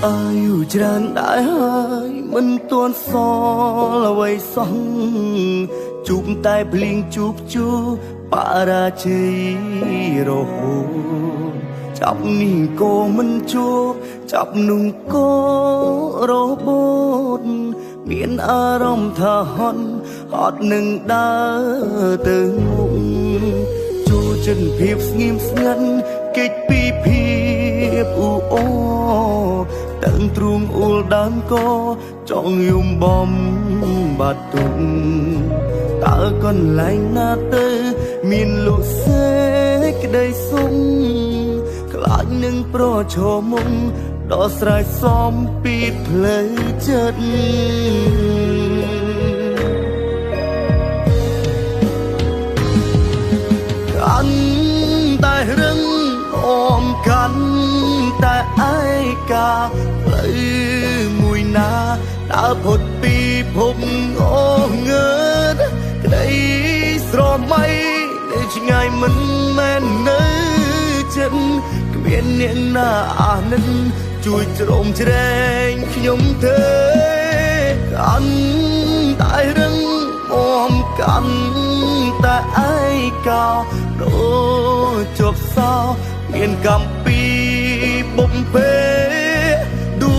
អាយុច្រើនដែរហើយមិនទាន់សល់អ្វីសោះជួបតែភ្លៀងជួបជួបរាជ័យរហូតចាប់នេះក៏មិនជួបចាប់នោះក៏របូតមានអារម្មណ៍ថាហត់អត់នឹងដើរទៅមុខចូលចិត្តភាពស្ងៀមស្ងាត់គេចពីភាពអ៊ូអរតាំងទ្រូងអ៊ូលដើមកចង់យំបំបាត់ទុកតើកន្លែងណាទៅមានលោកសេក្តីសុំខ្លាចនឹងប្រឈមមុខដល់ស្រ័យសំពីផ្លូវចិត្តកាន់តែរឹងអមកាន់តែឯកាផ្លូវមួយណាដើរផុតពីភពអូងើតក្តីស្រមៃនៅឆ្ងាយមិនមែននៅចិត្តគ្មានអ្នកណាអានិតជួយជ្រោមជ្រែងខ្ញុំទេកាន់តែរឹងអមកាន់តែឯកាដូចជាប់សោមានកំពីបំពេឌូ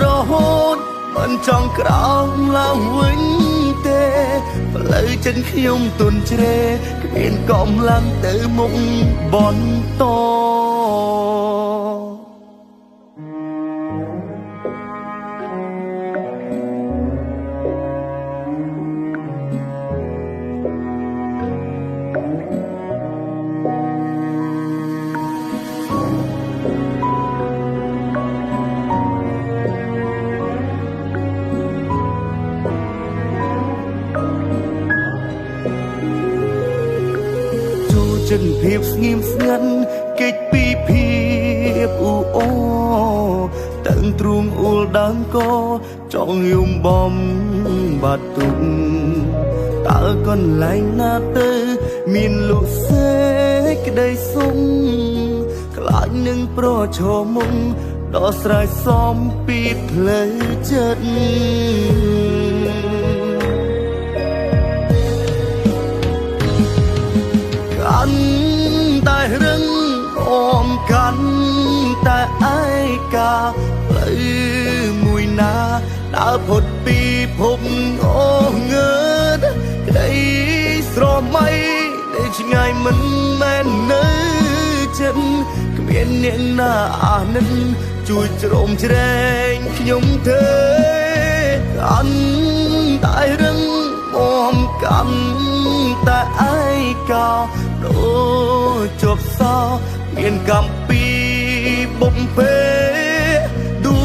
រហូតមិនចង់ក្រោមឡើងវិញទេផ្លូវចិត្តខ្ញុំទន់ជ្រេគ្មានកម្លាំងទៅមុខបន្តចិត្តភាពស្ងៀមស្ងាត់គេចពីភាពអ៊ូអរតាំងទ្រូងអ៊ូលដើមកចង់យំបំបាត់ទុកតើកន្លែងណាទៅមានលោកសេក្តីសុំខ្លាចនឹងប្រឈមមុខដល់ស្រ័យសំពីផ្លូវចិត្តកាន់តែរឹងអមកាន់តែឯកាផ្លូវមួយណាដើរផុតពីភពអូងើតក្តីស្រមៃនៅឆ្ងាយមិនមែននៅចិត្តគ្មានអ្នកណាអានិតជួយជ្រោមជ្រែងខ្ញុំទេកាន់តែរឹងអមកាន់តែឯកាដូចជាប់សោមានកំពីបំពេឌូ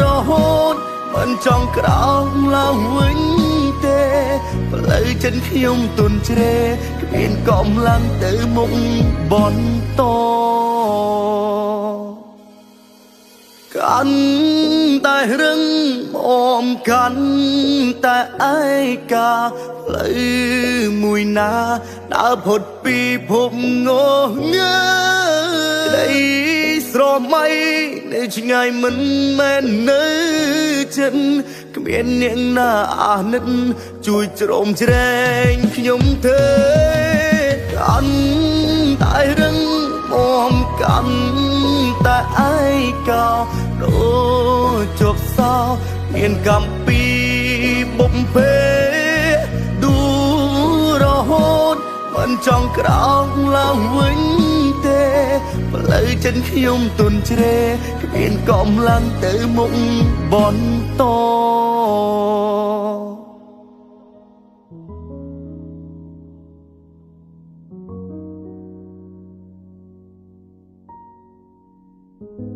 រហូតមិនចង់ក្រោមឡើងវិញទេផ្លូវចិត្តខ្ញុំទន់ជ្រេគ្មានកម្លាំងទៅមុខបន្តកាន់តែរឹងអមកាន់តែឯកាផ្លូវមួយណាដើរផុតពីភពងងើក្តីស្រមៃនៅឆ្ងាយមិនមែននៅចិត្តគ្មានអ្នកណាអានិតជួយជ្រោមជ្រែងខ្ញុំទេកាន់តែរឹងអមកាន់តែឯកាដូចជាប់សោមានកំពីបំពេឌូរហូតមិនចង់ក្រោមឡើងវិញទេផ្លូវចិត្តខ្ញុំទន់ជ្រេគ្មានកម្លាំងទៅមុខបន្តyou